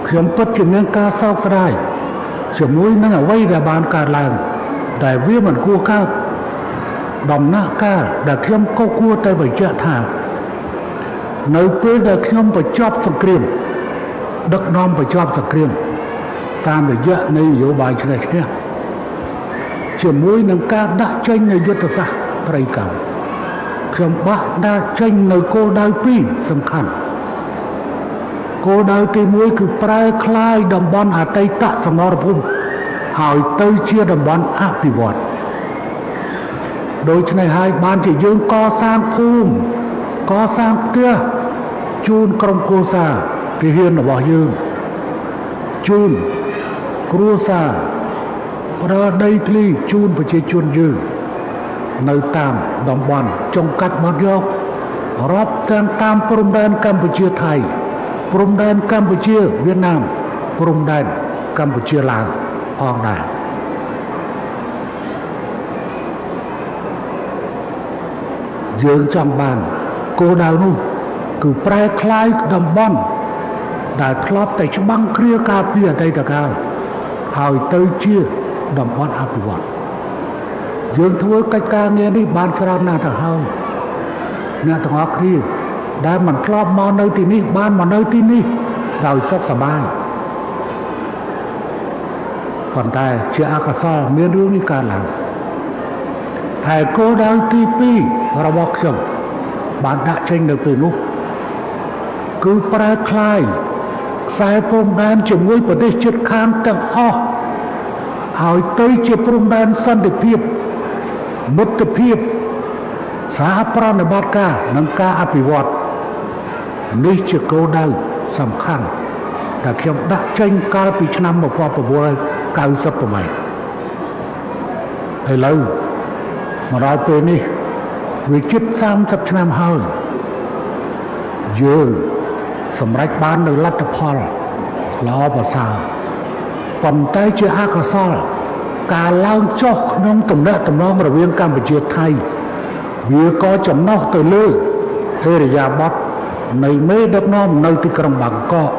ខ្ញុំពិតជាមានការសោកស្ដាយជាមួយនឹងអ្វីដែលបានកើតឡើងតែវាមិនគួរកើតដំណាក់កាលដែលខ្ញុំក៏គួរតែបញ្ជាក់ថានៅពេលដែលខ្ញុំបញ្ចប់សង្គ្រាមដឹកនាំបញ្ចប់សង្គ្រាមតាមរយៈនៃនយោបាយឈ្នះឈ្នះជាមួយនឹងការដាក់ចេញនៃយុទ្ធសាស្ត្រត្រីកម្មខ្ញុំបាក់ដាក់ចេញនៅគោលដៅ2សំខាន់គោលដៅទី1គឺប្រែក្លាយតំបន់អតីតសមរភូមិឲ្យទៅជាតំបន់អភិវឌ្ឍដូច្នេះហើយបានជាយើងកសាងភូមិកសាងផ្ទះជូនក្រុមគ្រួសារទាហានរបស់យើងជូនគ្រួសារផ្ដល់ដីធ្លីជូនប្រជាជនយើងនៅតាមតំបន់ចុងកាត់មកយករាប់ទាំងតាមព្រំដែនកម្ពុជាថៃព្រំដែនកម្ពុជាវៀតណាមព្រំដែនកម្ពុជាឡាវផងដែរយើងចង់បានគោលដៅនោះគឺប្រែក្លាយតំបន់ដែលធ្លាប់តែច្បាំងគ្រាការពារអតីតកាលហើយទៅជាតំបន់អភិវឌ្ឍយើងធ្វើកិច្ចការងារនេះបានច្រើនណាស់ទៅហើយអ្នកទាំងអស់គ្នាដែលមិនធ្លាប់មកនៅទីនេះបានមកនៅទីនេះដោយសុខសប្បាយប៉ុន្តែជាអកុសលមានរឿងនេះកើតឡើងហើយគោលដៅទី2របស់ខ្ញុំបានដាក់ចេញនៅពេលនោះគឺប្រែក្លាយខ្សែព្រំដែនជាមួយប្រទេសជិតខាងទាំងអស់ឲ្យទៅជាព្រំដែនសន្តិភាពមិត្តភាពសហប្រតិបត្តិការនិងការអភិវឌ្ឍនេះជាគោលដៅសំខាន់ដែលខ្ញុំដាក់ចេញកាលពីឆ្នាំ1998ឥឡូវមកដល់ពេលនេះវាជិត30ឆ្នាំហើយយើងសម្រេចបាននូវលទ្ធផលល្អប្រសើរប៉ុន្តែជាអកុសលការឡើងចុះក្នុងទំនាក់ទំនងរវាងកម្ពុជាថៃវាក៏ចំណុះទៅលើឥរិយាបថនៃមេដឹកនាំនៅទីក្រុងបាងកក